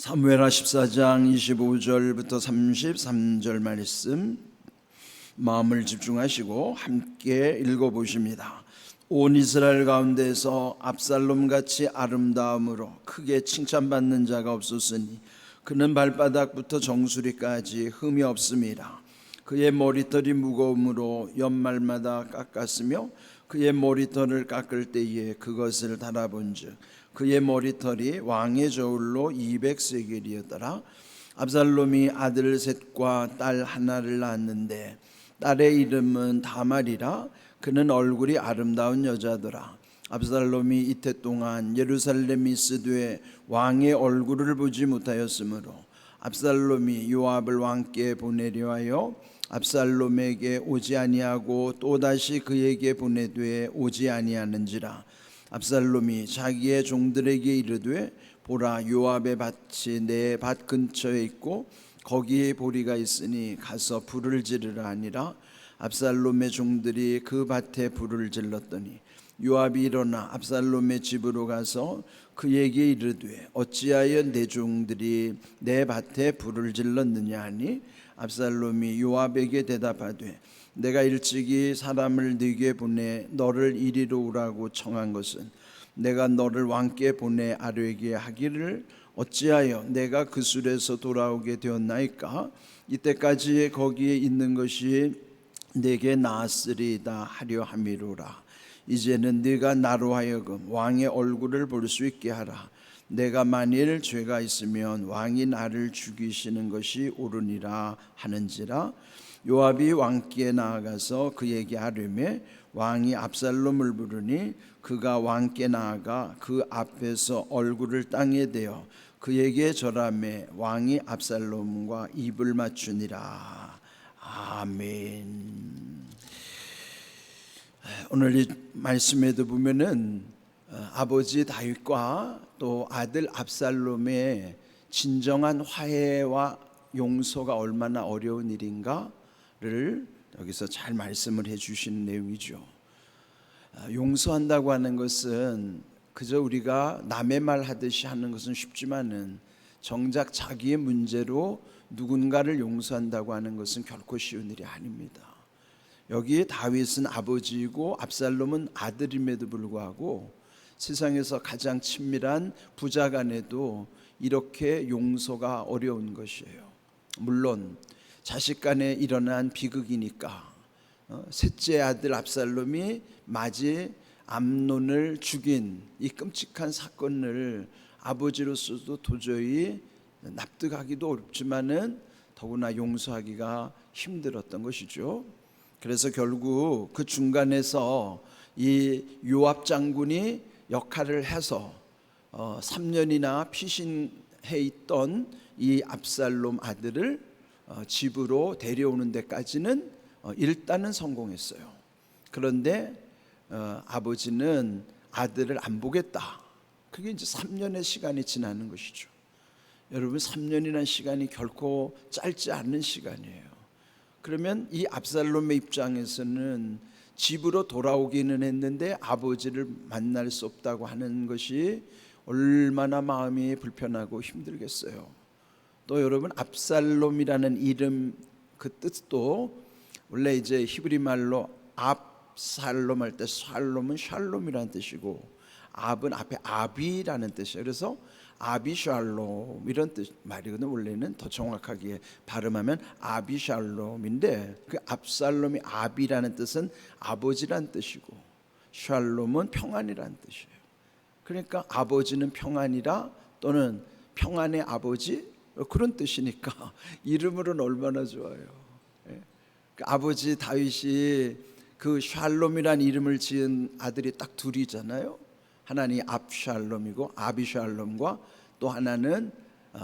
사무엘하 14장 25절부터 33절 말씀 마음을 집중하시고 함께 읽어보십니다. 온 이스라엘 가운데서 압살롬같이 아름다움으로 크게 칭찬받는 자가 없었으니 그는 발바닥부터 정수리까지 흠이 없습니다. 그의 머리털이 무거움으로 연말마다 깎았으며 그의 머리털을 깎을 때에 그것을 달아본즉 그의 머리털이 왕의 저울로 200세겔이었더라. 압살롬이 아들 셋과 딸 하나를 낳았는데 딸의 이름은 다말이라. 그는 얼굴이 아름다운 여자더라. 압살롬이 이태 동안 예루살렘에 있으되 왕의 얼굴을 보지 못하였으므로 압살롬이 요압을 왕께 보내려 하여 압살롬에게 오지 아니하고 또다시 그에게 보내되 오지 아니하는지라. 압살롬이 자기의 종들에게 이르되 보라, 요압의 밭이 내 밭 근처에 있고 거기에 보리가 있으니 가서 불을 지르라 하니라. 압살롬의 종들이 그 밭에 불을 질렀더니 요압이 일어나 압살롬의 집으로 가서 그에게 이르되 어찌하여 내 종들이 내 밭에 불을 질렀느냐 하니 압살롬이 요압에게 대답하되 내가 일찍이 사람을 네게 보내 너를 이리로 오라고 청한 것은 내가 너를 왕께 보내 아뢰게 하기를 어찌하여 내가 그 술에서 돌아오게 되었나이까. 이때까지 거기에 있는 것이 내게 나았으리이다 하려 함이로라. 이제는 네가 나로 하여금 왕의 얼굴을 볼 수 있게 하라. 내가 만일 죄가 있으면 왕이 나를 죽이시는 것이 옳으니라 하는지라. 요압이 왕께 나아가서 그에게 아뢰매 왕이 압살롬을 부르니 그가 왕께 나아가 그 앞에서 얼굴을 땅에 대어 그에게 절하매 왕이 압살롬과 입을 맞추니라. 아멘. 오늘 이 말씀에도 보면은 아버지 다윗과 또 아들 압살롬의 진정한 화해와 용서가 얼마나 어려운 일인가를 여기서 잘 말씀을 해주시는 내용이죠. 용서한다고 하는 것은 그저 우리가 남의 말 하듯이 하는 것은 쉽지만은 정작 자기의 문제로 누군가를 용서한다고 하는 것은 결코 쉬운 일이 아닙니다. 여기에 다윗은 아버지이고 압살롬은 아들임에도 불구하고 세상에서 가장 친밀한 부자간에도 이렇게 용서가 어려운 것이에요. 물론 자식 간에 일어난 비극이니까 셋째 아들 압살롬이 맞이 암논을 죽인 이 끔찍한 사건을 아버지로서도 도저히 납득하기도 어렵지만은 더구나 용서하기가 힘들었던 것이죠. 그래서 결국 그 중간에서 이 요압 장군이 역할을 해서 3년이나 피신해 있던 이 압살롬 아들을 집으로 데려오는 데까지는 일단은 성공했어요. 그런데 아버지는 아들을 안 보겠다. 그게 이제 3년의 시간이 지나는 것이죠. 여러분, 3년이라는 시간이 결코 짧지 않은 시간이에요. 그러면 이 압살롬의 입장에서는 집으로 돌아오기는 했는데 아버지를 만날 수 없다고 하는 것이 얼마나 마음이 불편하고 힘들겠어요. 또 여러분, 압살롬이라는 이름 그 뜻도 원래 이제 히브리 말로 압살롬 할 때 살롬은 샬롬이라는 뜻이고 압은 앞에 아비라는 뜻이에요. 그래서 아비샬롬 이런 뜻 말이거든요. 원래는 더 정확하게 발음하면 아비샬롬인데 그 압살롬이 아비라는 뜻은 아버지란 뜻이고 샬롬은 평안이란 뜻이에요. 그러니까 아버지는 평안이라 또는 평안의 아버지 그런 뜻이니까 이름으로는 얼마나 좋아요. 그 아버지 다윗이 그 샬롬이란 이름을 지은 아들이 딱 둘이잖아요. 하나는 압샬롬이고 아비샬롬과 또 하나는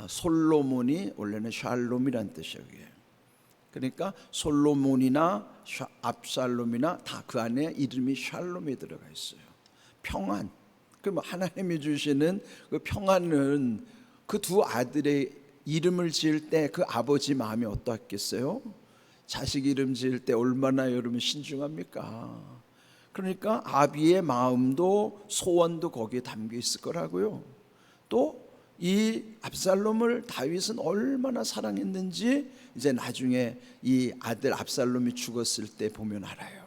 솔로몬이 원래는 샬롬이란 뜻이에요. 그러니까 솔로몬이나 압살롬이나 다 그 안에 이름이 샬롬이 들어가 있어요. 평안. 그 하나님이 주시는 그 평안은 그 두 아들의 이름을 지을 때 그 아버지 마음이 어떠했겠어요? 자식 이름 지을 때 얼마나 여러분 신중합니까? 그러니까 아비의 마음도 소원도 거기에 담겨 있을 거라고요. 또 이 압살롬을 다윗은 얼마나 사랑했는지 이제 나중에 이 아들 압살롬이 죽었을 때 보면 알아요.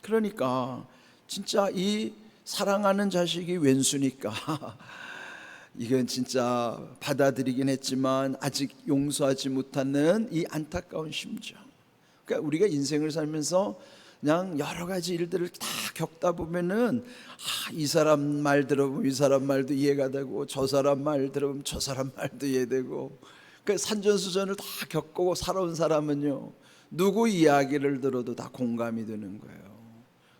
그러니까 진짜 이 사랑하는 자식이 왼수니까 이건 진짜 받아들이긴 했지만 아직 용서하지 못하는 이 안타까운 심정. 그러니까 우리가 인생을 살면서 그냥 여러 가지 일들을 다 겪다 보면은 이 사람 말 들어보면 이 사람 말도 이해가 되고 저 사람 말 들어보면 저 사람 말도 이해되고, 그러니까 산전수전을 다 겪고 살아온 사람은요 누구 이야기를 들어도 다 공감이 되는 거예요.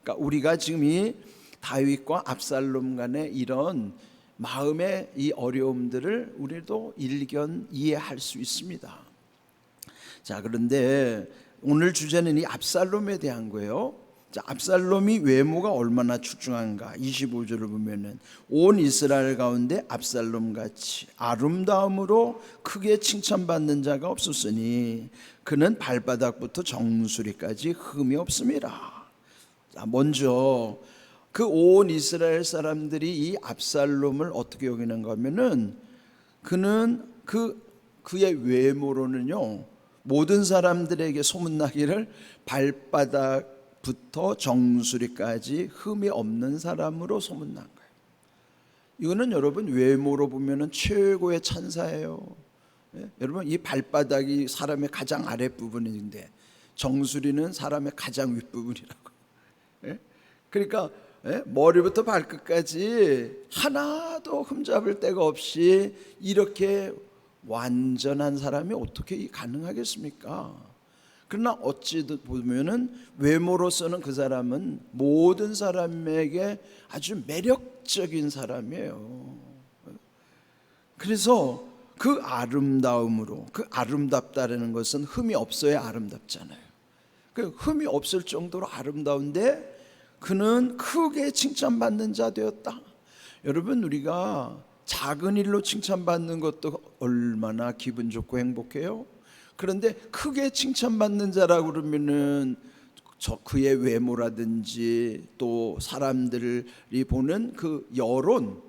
그러니까 우리가 지금 이 다윗과 압살롬 간의 이런 마음의 이 어려움들을 우리도 일견 이해할 수 있습니다. 자, 그런데 오늘 주제는 이 압살롬에 대한 거예요. 자, 압살롬이 외모가 얼마나 출중한가. 25절을 보면은 온 이스라엘 가운데 압살롬 같이 아름다움으로 크게 칭찬받는 자가 없었으니 그는 발바닥부터 정수리까지 흠이 없습니다. 자, 먼저 그 온 이스라엘 사람들이 이 압살롬을 어떻게 여기는가 하면은 그는 그의 외모로는요 모든 사람들에게 소문나기를 발바닥부터 정수리까지 흠이 없는 사람으로 소문난 거예요. 이거는 여러분 외모로 보면은 최고의 찬사예요. 예? 여러분 이 발바닥이 사람의 가장 아랫부분인데 정수리는 사람의 가장 윗부분이라고. 예? 그러니까 머리부터 발끝까지 하나도 흠잡을 데가 없이 이렇게 완전한 사람이 어떻게 가능하겠습니까? 그러나 어찌 보면은 외모로서는 그 사람은 모든 사람에게 아주 매력적인 사람이에요. 그래서 그 아름다움으로, 그 아름답다라는 것은 흠이 없어야 아름답잖아요. 그 흠이 없을 정도로 아름다운데 그는 크게 칭찬받는 자 되었다. 여러분 우리가 작은 일로 칭찬받는 것도 얼마나 기분 좋고 행복해요. 그런데 크게 칭찬받는 자라고 그러면은 그의 외모라든지 또 사람들이 보는 그 여론,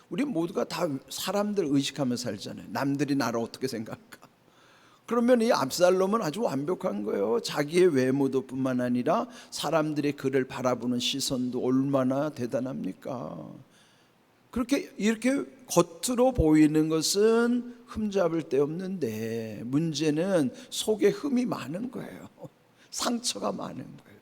우리 모두가 다 사람들 의식하며 살잖아요. 남들이 나를 어떻게 생각할까. 그러면 이 압살롬은 아주 완벽한 거예요. 자기의 외모도 뿐만 아니라 사람들이 그를 바라보는 시선도 얼마나 대단합니까. 그렇게 이렇게 겉으로 보이는 것은 흠잡을 데 없는데 문제는 속에 흠이 많은 거예요. 상처가 많은 거예요.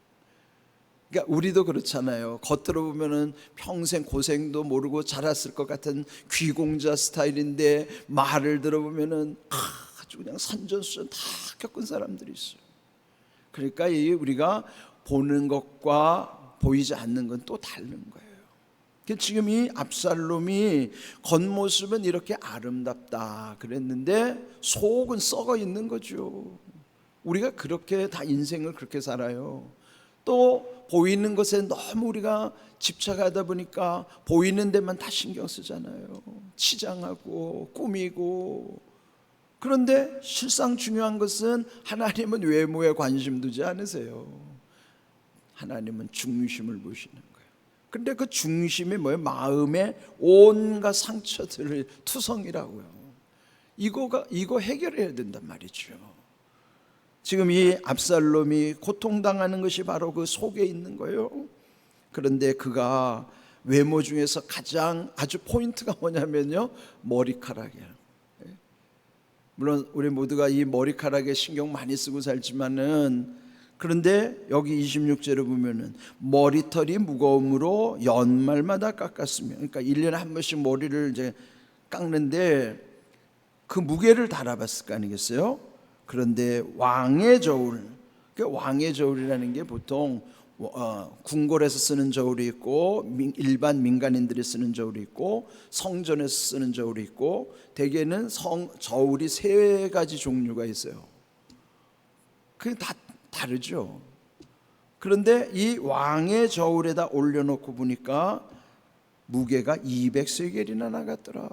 그러니까 우리도 그렇잖아요. 겉으로 보면은 평생 고생도 모르고 자랐을 것 같은 귀공자 스타일인데 말을 들어보면은 아주 그냥 산전수전 다 겪은 사람들이 있어요. 그러니까 우리가 보는 것과 보이지 않는 건 또 다른 거예요. 지금 이 압살롬이 겉모습은 이렇게 아름답다 그랬는데 속은 썩어 있는 거죠. 우리가 그렇게 다 인생을 그렇게 살아요. 또 보이는 것에 너무 우리가 집착하다 보니까 보이는 데만 다 신경 쓰잖아요. 치장하고 꾸미고. 그런데 실상 중요한 것은 하나님은 외모에 관심 두지 않으세요. 하나님은 중심을 보시는 거예요. 근데 그 중심이 뭐예요? 마음의 온갖 상처들을 투성이라고요. 이거 해결해야 된단 말이죠. 지금 이 압살롬이 고통당하는 것이 바로 그 속에 있는 거예요. 그런데 그가 외모 중에서 가장 아주 포인트가 뭐냐면요, 머리카락이에요. 물론 우리 모두가 이 머리카락에 신경 많이 쓰고 살지만은, 그런데 여기 26절에 보면은 머리털이 무거움으로 연말마다 깎았으며, 그러니까 1년에 한 번씩 머리를 이제 깎는데 그 무게를 달아봤을 거 아니겠어요? 그런데 왕의 저울, 왕의 저울이라는 게 보통 궁궐에서 쓰는 저울이 있고 일반 민간인들이 쓰는 저울이 있고 성전에서 쓰는 저울이 있고, 대개는 저울이 세 가지 종류가 있어요. 그게 다 다르죠. 그런데 이 왕의 저울에다 올려놓고 보니까 무게가 200세겔이나 나갔더라.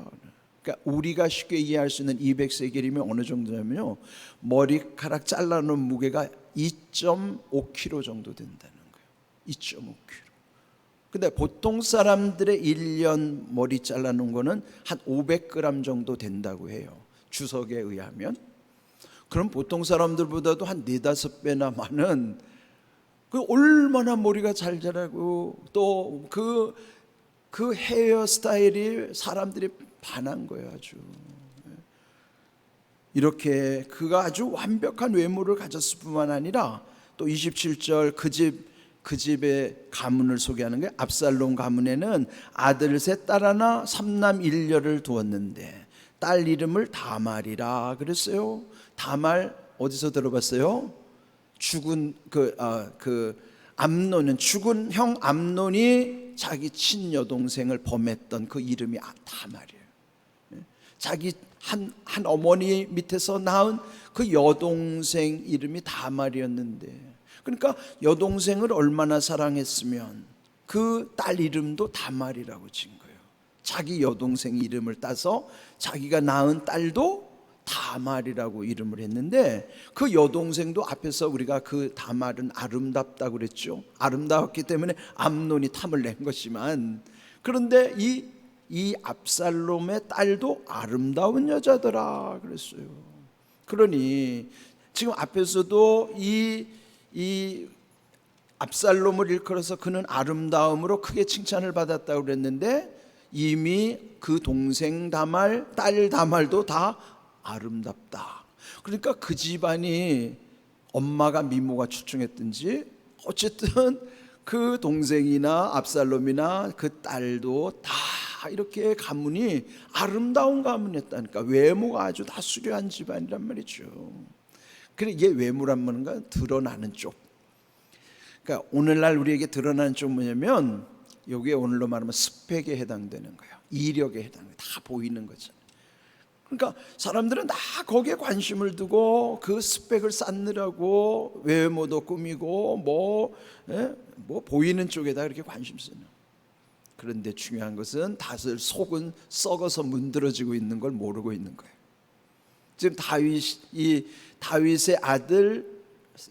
그러니까 우리가 쉽게 이해할 수 있는 200세겔이면 어느 정도냐면요, 머리카락 잘라놓은 무게가 2.5kg 정도 된다는 거예요. 2.5kg. 근데 보통 사람들의 1년 머리 잘라놓은 거는 한 500g 정도 된다고 해요, 주석에 의하면. 그럼 보통 사람들보다도 한 4-5배나 많은, 그 얼마나 머리가 잘 자라고 또 그 헤어 스타일이 사람들이 반한 거예요. 아주 이렇게 그가 아주 완벽한 외모를 가졌을 뿐만 아니라 또 27절 그 집의 가문을 소개하는 게, 압살롬 가문에는 아들 셋 딸 하나 삼남 일녀를 두었는데 딸 이름을 다말이라 그랬어요. 다말 어디서 들어봤어요? 죽은 암논은, 죽은 형 암논이 자기 친여동생을 범했던 그 이름이 다말이에요. 자기 한 어머니 밑에서 낳은 그 여동생 이름이 다말이었는데, 그러니까 여동생을 얼마나 사랑했으면 그 딸 이름도 다말이라고 지은 거예요. 자기 여동생 이름을 따서 자기가 낳은 딸도 다말이라고 이름을 했는데, 그 여동생도 앞에서 우리가 그 다말은 아름답다고 그랬죠. 아름다웠기 때문에 암논이 탐을 낸 것이지만, 그런데 이 압살롬의 딸도 아름다운 여자더라 그랬어요. 그러니 지금 앞에서도 이 압살롬을 일컬어서 그는 아름다움으로 크게 칭찬을 받았다고 그랬는데, 이미 그 동생 다말, 딸 다말도 다 아름답다. 그러니까 그 집안이 엄마가 미모가 출중했든지 어쨌든 그 동생이나 압살롬이나 그 딸도 다 이렇게 가문이 아름다운 가문이었다니까. 외모가 아주 다 수려한 집안이란 말이죠. 그래, 이게 외모란 건 드러나는 쪽. 그러니까 오늘날 우리에게 드러나는 쪽 뭐냐면, 여기에 오늘로 말하면 스펙에 해당되는 거예요. 이력에 해당되는 거예요. 다 보이는 거죠. 그러니까 사람들은 다 거기에 관심을 두고 그 스펙을 쌓느라고 외모도 꾸미고 뭐 보이는 쪽에다 이렇게 관심 쓰는. 그런데 중요한 것은 다들 속은 썩어서 문드러지고 있는 걸 모르고 있는 거예요. 지금 다윗의 아들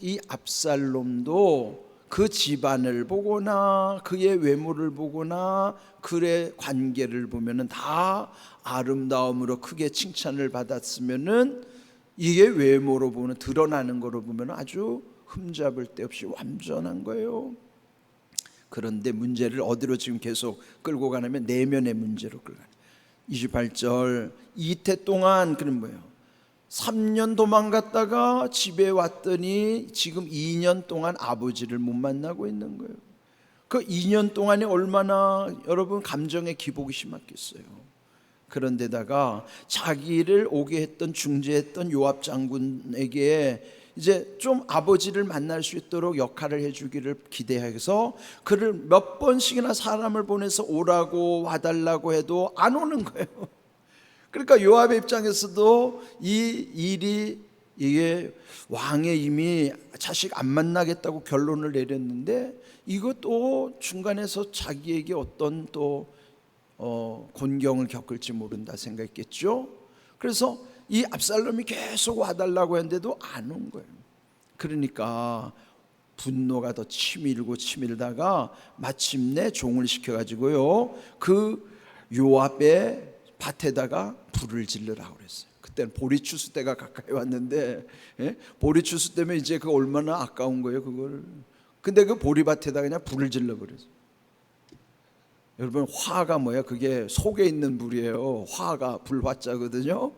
이 압살롬도 그 집안을 보거나 그의 외모를 보거나 그의 관계를 보면은 다 아름다움으로 크게 칭찬을 받았으면은, 이게 외모로 보면, 드러나는 거로 보면 아주 흠잡을 데 없이 완전한 거예요. 그런데 문제를 어디로 지금 계속 끌고 가냐면 내면의 문제로 끌고 가요. 28절, 이태 동안, 그는 뭐예요? 3년 도망갔다가 집에 왔더니 지금 2년 동안 아버지를 못 만나고 있는 거예요. 그 2년 동안에 얼마나 여러분 감정의 기복이 심했겠어요. 그런데다가 자기를 오게 했던, 중재했던 요압 장군에게 이제 좀 아버지를 만날 수 있도록 역할을 해주기를 기대해서 그를 몇 번씩이나 사람을 보내서 오라고 와달라고 해도 안 오는 거예요. 그러니까 요압의 입장에서도 이 일이, 이게 왕의 이미 자식 안 만나겠다고 결론을 내렸는데, 이것도 중간에서 자기에게 어떤 또 곤경을 겪을지 모른다 생각했겠죠. 그래서 이 압살롬이 계속 와달라고 했는데도 안 온 거예요. 그러니까 분노가 더 치밀다가 마침내 종을 시켜가지고요, 그 요압의 밭에다가 불을 질르라고 그랬어요. 그때는 보리추수 때가 가까이 왔는데, 보리추수 때문에 이제 그 얼마나 아까운 거예요, 그걸. 근데 그 보리밭에다 그냥 불을 질러버렸어요. 여러분, 화가 뭐야? 그게 속에 있는 불이에요. 화가 불화자거든요.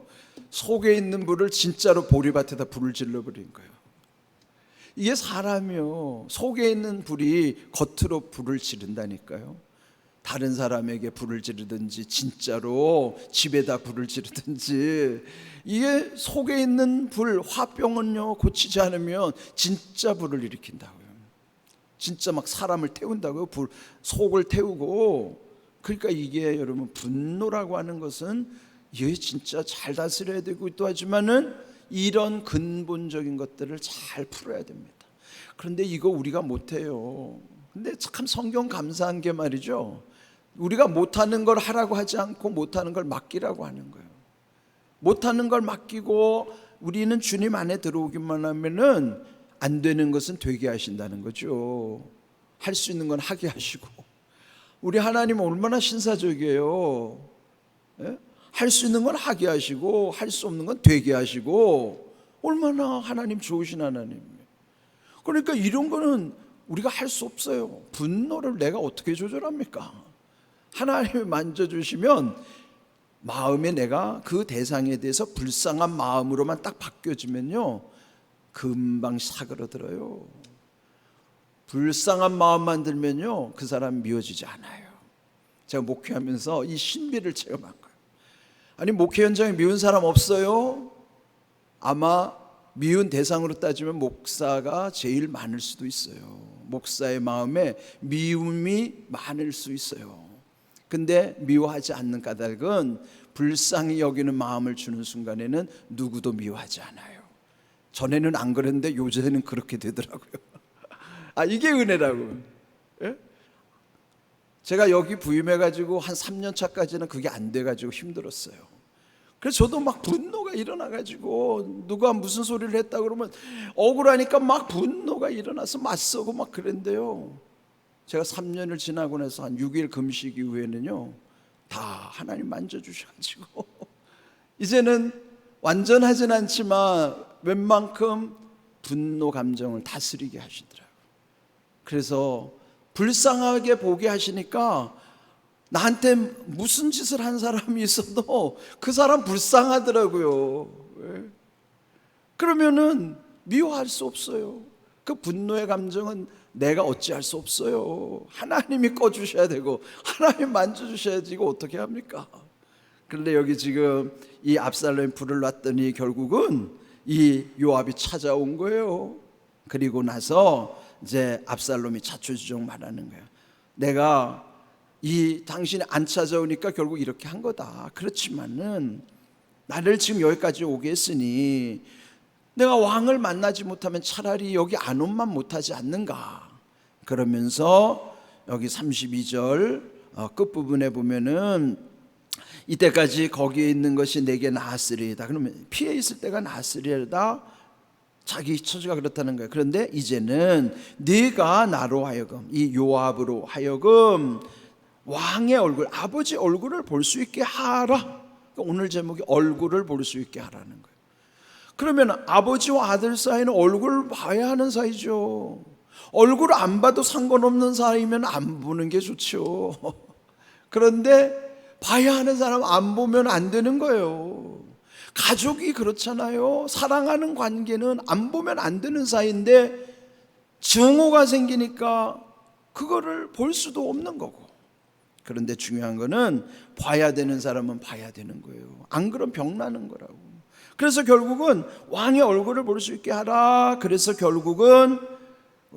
속에 있는 불을 진짜로 보리밭에다 불을 질러버린 거예요. 이게 사람이요, 속에 있는 불이 겉으로 불을 지른다니까요. 다른 사람에게 불을 지르든지 진짜로 집에다 불을 지르든지, 이게 속에 있는 불, 화병은요 고치지 않으면 진짜 불을 일으킨다고요. 진짜 막 사람을 태운다고요. 속을 태우고. 그러니까 이게 여러분, 분노라고 하는 것은 이게 진짜 잘 다스려야 되고 또 하지만은 이런 근본적인 것들을 잘 풀어야 됩니다. 그런데 이거 우리가 못해요. 근데 참 성경 감사한 게 말이죠, 우리가 못하는 걸 하라고 하지 않고 못하는 걸 맡기라고 하는 거예요. 못하는 걸 맡기고 우리는 주님 안에 들어오기만 하면은 안 되는 것은 되게 하신다는 거죠. 할 수 있는 건 하게 하시고, 우리 하나님 얼마나 신사적이에요. 예? 할 수 있는 건 하게 하시고 할 수 없는 건 되게 하시고, 얼마나 하나님 좋으신 하나님. 그러니까 이런 거는 우리가 할 수 없어요. 분노를 내가 어떻게 조절합니까? 하나님이 만져주시면 마음에 내가 그 대상에 대해서 불쌍한 마음으로만 딱 바뀌어지면요, 금방 사그러들어요. 불쌍한 마음만 들면요, 그 사람 미워지지 않아요. 제가 목회하면서 이 신비를 체험한 거예요. 아니, 목회 현장에 미운 사람 없어요? 아마 미운 대상으로 따지면 목사가 제일 많을 수도 있어요. 목사의 마음에 미움이 많을 수 있어요. 근데 미워하지 않는 까닭은 불쌍히 여기는 마음을 주는 순간에는 누구도 미워하지 않아요. 전에는 안 그랬는데 요새는 그렇게 되더라고요. 이게 은혜라고. 예? 제가 여기 부임해가지고 한 3년 차까지는 그게 안 돼가지고 힘들었어요. 그래서 저도 막 분노가 일어나가지고 누가 무슨 소리를 했다 그러면 억울하니까 막 분노가 일어나서 맞서고 막 그랬는데요, 제가 3년을 지나고 나서 한 6일 금식 이후에는요, 다 하나님 만져주셔가지고 이제는 완전하진 않지만 웬만큼 분노 감정을 다스리게 하시더라고요. 그래서 불쌍하게 보게 하시니까 나한테 무슨 짓을 한 사람이 있어도 그 사람 불쌍하더라고요. 그러면은 미워할 수 없어요. 그 분노의 감정은 내가 어찌할 수 없어요. 하나님이 꺼주셔야 되고 하나님 만져주셔야지. 이거 어떻게 합니까? 그런데 여기 지금 이 압살롬이 불을 놨더니 결국은 이 요압이 찾아온 거예요. 그리고 나서 이제 압살롬이 자초지종 말하는 거예요. 내가 이 당신이 안 찾아오니까 결국 이렇게 한 거다. 그렇지만은 나를 지금 여기까지 오게 했으니 내가 왕을 만나지 못하면 차라리 여기 안온만 못하지 않는가. 그러면서 여기 32절 끝부분에 보면은 이때까지 거기에 있는 것이 내게 나았으리이다. 그러면 피해 있을 때가 나았으리이다. 자기 처지가 그렇다는 거예요. 그런데 이제는 네가 나로 하여금, 이 요압으로 하여금 왕의 얼굴, 아버지 얼굴을 볼 수 있게 하라. 오늘 제목이 얼굴을 볼 수 있게 하라는 거예요. 그러면 아버지와 아들 사이는 얼굴을 봐야 하는 사이죠. 얼굴을 안 봐도 상관없는 사이면 안 보는 게 좋죠. 그런데 봐야 하는 사람 안 보면 안 되는 거예요. 가족이 그렇잖아요. 사랑하는 관계는 안 보면 안 되는 사이인데 증오가 생기니까 그거를 볼 수도 없는 거고. 그런데 중요한 거는 봐야 되는 사람은 봐야 되는 거예요. 안 그러면 병나는 거라고. 그래서 결국은 왕의 얼굴을 볼 수 있게 하라. 그래서 결국은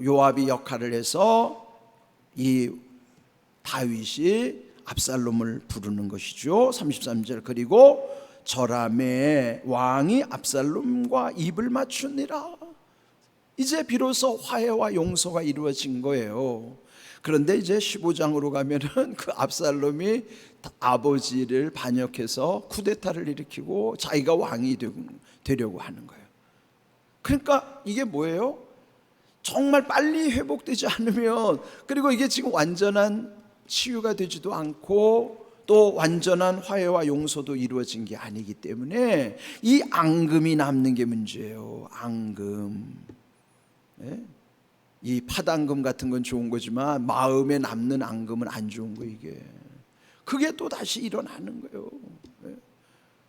요압이 역할을 해서 이 다윗이 압살롬을 부르는 것이죠. 33절 그리고 저람에 왕이 압살롬과 입을 맞추니라. 이제 비로소 화해와 용서가 이루어진 거예요. 그런데 이제 15장으로 가면은 그 압살롬이 아버지를 반역해서 쿠데타를 일으키고 자기가 왕이 되려고 하는 거예요. 그러니까 이게 뭐예요? 정말 빨리 회복되지 않으면, 그리고 이게 지금 완전한 치유가 되지도 않고 또 완전한 화해와 용서도 이루어진 게 아니기 때문에 이 앙금이 남는 게 문제예요. 앙금. 네? 이 팥앙금 같은 건 좋은 거지만 마음에 남는 앙금은 안 좋은 거. 이게 그게 또 다시 일어나는 거예요.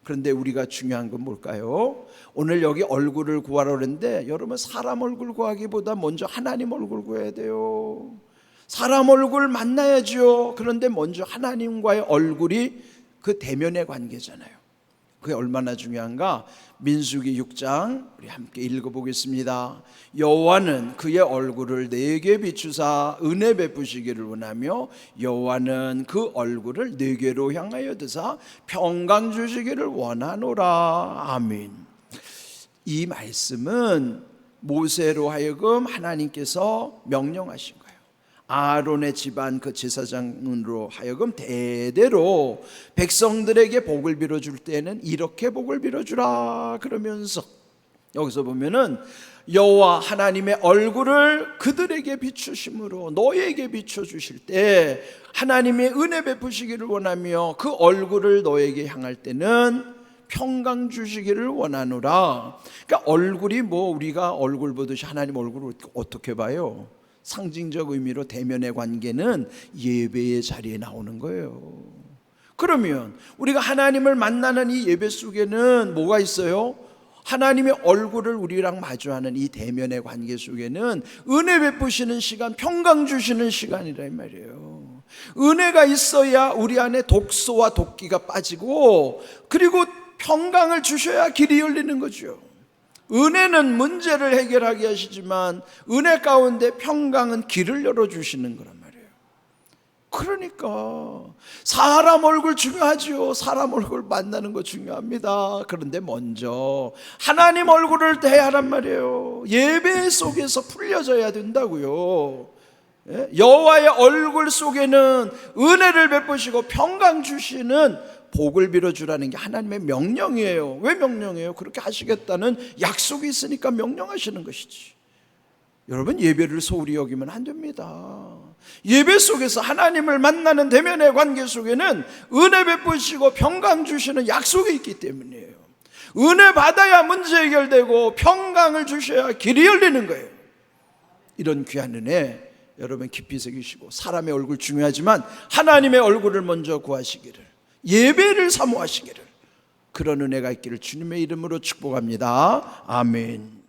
그런데 우리가 중요한 건 뭘까요? 오늘 여기 얼굴을 구하라 그랬는데 여러분, 사람 얼굴 구하기보다 먼저 하나님 얼굴 구해야 돼요. 사람 얼굴 만나야죠. 그런데 먼저 하나님과의 얼굴이 그 대면의 관계잖아요. 그게 얼마나 중요한가? 민수기 6장 우리 함께 읽어보겠습니다. 여호와는 그의 얼굴을 내게 비추사 은혜 베푸시기를 원하며 여호와는 그 얼굴을 내게로 향하여 드사 평강 주시기를 원하노라. 아멘. 이 말씀은 모세로 하여금 하나님께서 명령하신 거예요. 아론의 집안 그 제사장으로 하여금 대대로 백성들에게 복을 빌어줄 때는 이렇게 복을 빌어주라 그러면서, 여기서 보면은 여호와 하나님의 얼굴을 그들에게 비추심으로 너에게 비춰주실 때 하나님의 은혜 베푸시기를 원하며 그 얼굴을 너에게 향할 때는 평강 주시기를 원하노라. 그러니까 얼굴이 우리가 얼굴 보듯이 하나님 얼굴을 어떻게 봐요? 상징적 의미로 대면의 관계는 예배의 자리에 나오는 거예요. 그러면 우리가 하나님을 만나는 이 예배 속에는 뭐가 있어요? 하나님의 얼굴을 우리랑 마주하는 이 대면의 관계 속에는 은혜 베푸시는 시간, 평강 주시는 시간이라 이 말이에요. 은혜가 있어야 우리 안에 독소와 독기가 빠지고 그리고 평강을 주셔야 길이 열리는 거죠. 은혜는 문제를 해결하게 하시지만 은혜 가운데 평강은 길을 열어주시는 거란 말이에요. 그러니까 사람 얼굴 중요하죠. 사람 얼굴 만나는 거 중요합니다. 그런데 먼저 하나님 얼굴을 대하란 말이에요. 예배 속에서 풀려져야 된다고요. 여호와의 얼굴 속에는 은혜를 베푸시고 평강 주시는 복을 빌어주라는 게 하나님의 명령이에요. 왜 명령이에요? 그렇게 하시겠다는 약속이 있으니까 명령하시는 것이지. 여러분, 예배를 소홀히 여기면 안 됩니다. 예배 속에서 하나님을 만나는 대면의 관계 속에는 은혜 베푸시고 평강 주시는 약속이 있기 때문이에요. 은혜 받아야 문제 해결되고 평강을 주셔야 길이 열리는 거예요. 이런 귀한 은혜 여러분 깊이 새기시고, 사람의 얼굴 중요하지만 하나님의 얼굴을 먼저 구하시기를, 예배를 사모하시기를, 그런 은혜가 있기를 주님의 이름으로 축복합니다. 아멘.